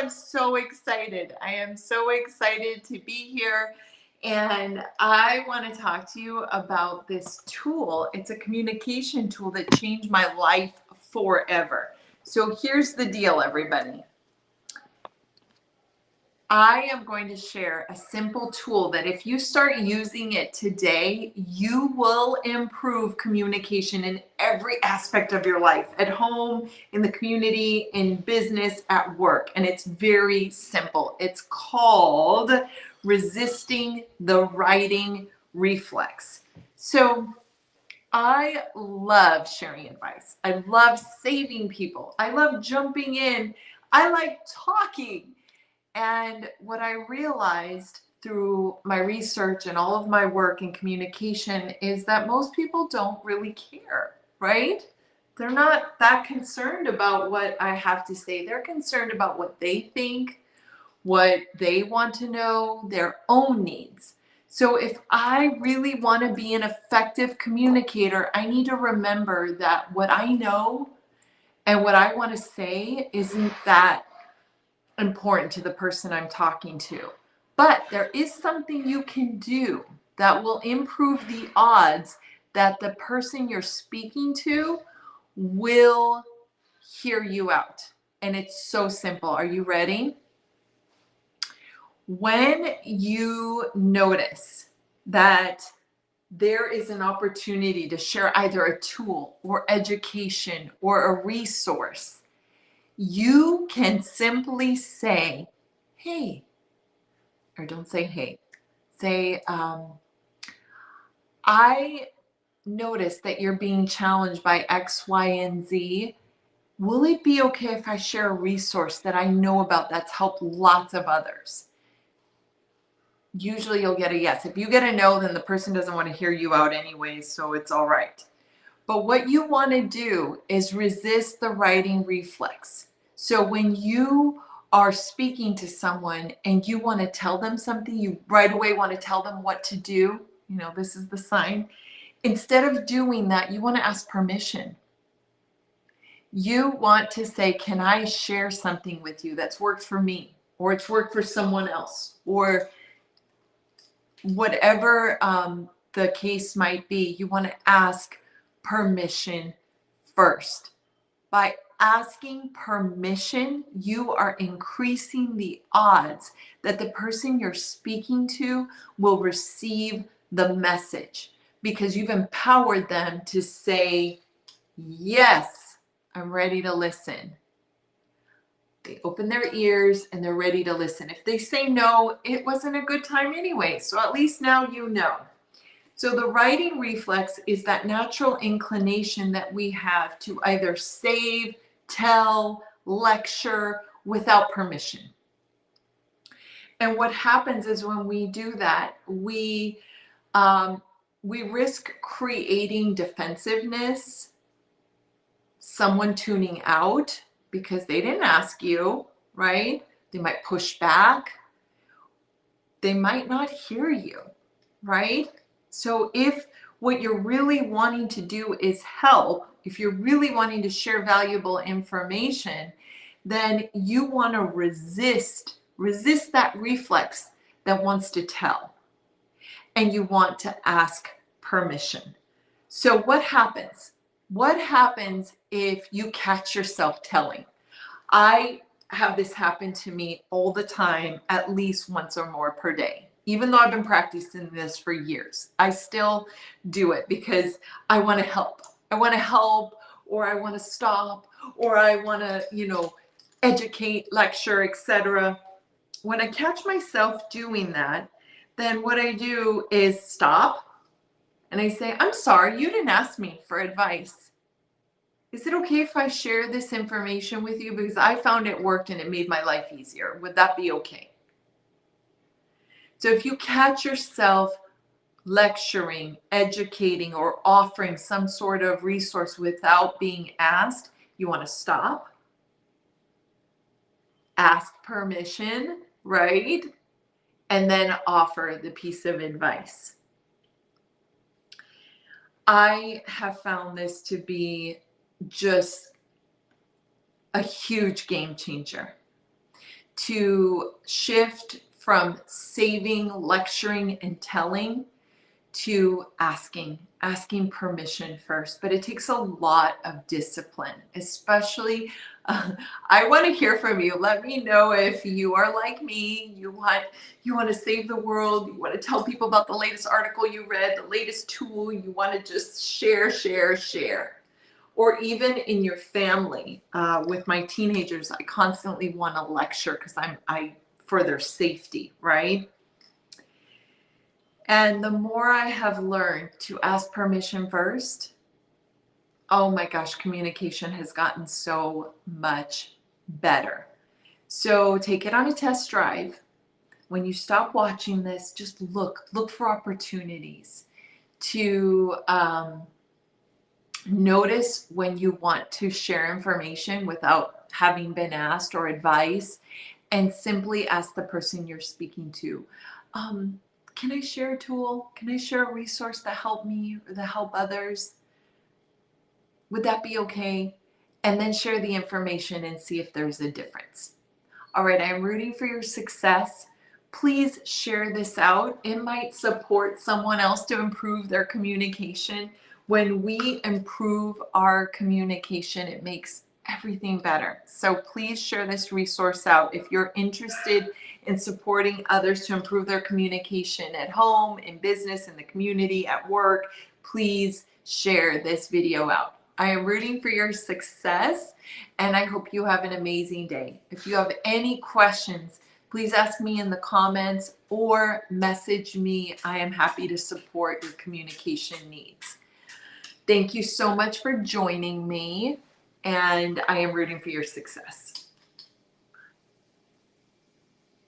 I'm so excited. I am so excited to be here. And I want to talk to you about this tool. It's a communication tool that changed my life forever. So here's the deal, everybody. I am going to share a simple tool that if you start using it today, you will improve communication in every aspect of your life, at home, in the community, in business, at work. And it's very simple. It's called resisting the writing reflex. So I love sharing advice. I love saving people. I love jumping in. I like talking. And what I realized through my research and all of my work in communication is that most people don't really care, right? They're not that concerned about what I have to say. They're concerned about what they think, what they want to know, their own needs. So if I really want to be an effective communicator, I need to remember that what I know and what I want to say isn't that important to the person I'm talking to. But there is something you can do that will improve the odds that the person you're speaking to will hear you out. And it's so simple. Are you ready? When you notice that there is an opportunity to share either a tool or education or a resource, you can simply say, hey, or don't say hey. Say, I noticed that you're being challenged by X, Y, and Z. Will it be okay if I share a resource that I know about that's helped lots of others? Usually you'll get a yes. If you get a no, then the person doesn't want to hear you out anyway, so it's all right. But what you want to do is resist the writing reflex. So when you are speaking to someone and you want to tell them something, you right away want to tell them what to do. You know, this is the sign. Instead of doing that, you want to ask permission. You want to say, can I share something with you that's worked for me, or it's worked for someone else, or whatever the case might be. You want to ask permission first. By asking permission, you are increasing the odds that the person you're speaking to will receive the message, because you've empowered them to say, yes, I'm ready to listen. They open their ears and they're ready to listen. If they say no, it wasn't a good time anyway. So at least now you know. So the writing reflex is that natural inclination that we have to either save, tell, lecture without permission. And what happens is when we do that, we risk creating defensiveness, someone tuning out because they didn't ask you, right? They might push back. They might not hear you, right? So if what you're really wanting to do is help, if you're really wanting to share valuable information, then you want to resist that reflex that wants to tell. And you want to ask permission. So what happens? What happens if you catch yourself telling? I have this happen to me all the time, at least once or more per day. Even though I've been practicing this for years, I still do it because I want to help. I want to help, or I want to stop, or I want to, educate, lecture, etc. When I catch myself doing that, then what I do is stop and I say, I'm sorry, you didn't ask me for advice. Is it okay if I share this information with you? Because I found it worked and it made my life easier. Would that be okay? So if you catch yourself lecturing, educating, or offering some sort of resource without being asked, you want to stop, ask permission, right? And then offer the piece of advice. I have found this to be just a huge game changer. to shift from saving, lecturing, and telling to asking permission first. But it takes a lot of discipline, especially I want to hear from you. Let me know if you are like me. You want to save the world. You want to tell people about the latest article you read, the latest tool. You want to just share, share, share. Or even in your family. With my teenagers, I constantly want to lecture because I for their safety, right? And the more I have learned to ask permission first, oh my gosh, communication has gotten so much better. So take it on a test drive. When you stop watching this, just look for opportunities to notice when you want to share information without having been asked or advice, and simply ask the person you're speaking to, can I share a tool? Can I share a resource that helped me or that help others? Would that be okay? And then share the information and see if there's a difference. All right, I'm rooting for your success. Please share this out. It might support someone else to improve their communication. When we improve our communication, it makes everything better. So please share this resource out. If you're interested in supporting others to improve their communication at home, in business, in the community, at work, please share this video out. I am rooting for your success, and I hope you have an amazing day. If you have any questions, please ask me in the comments or message me. I am happy to support your communication needs. Thank you so much for joining me, and I am rooting for your success.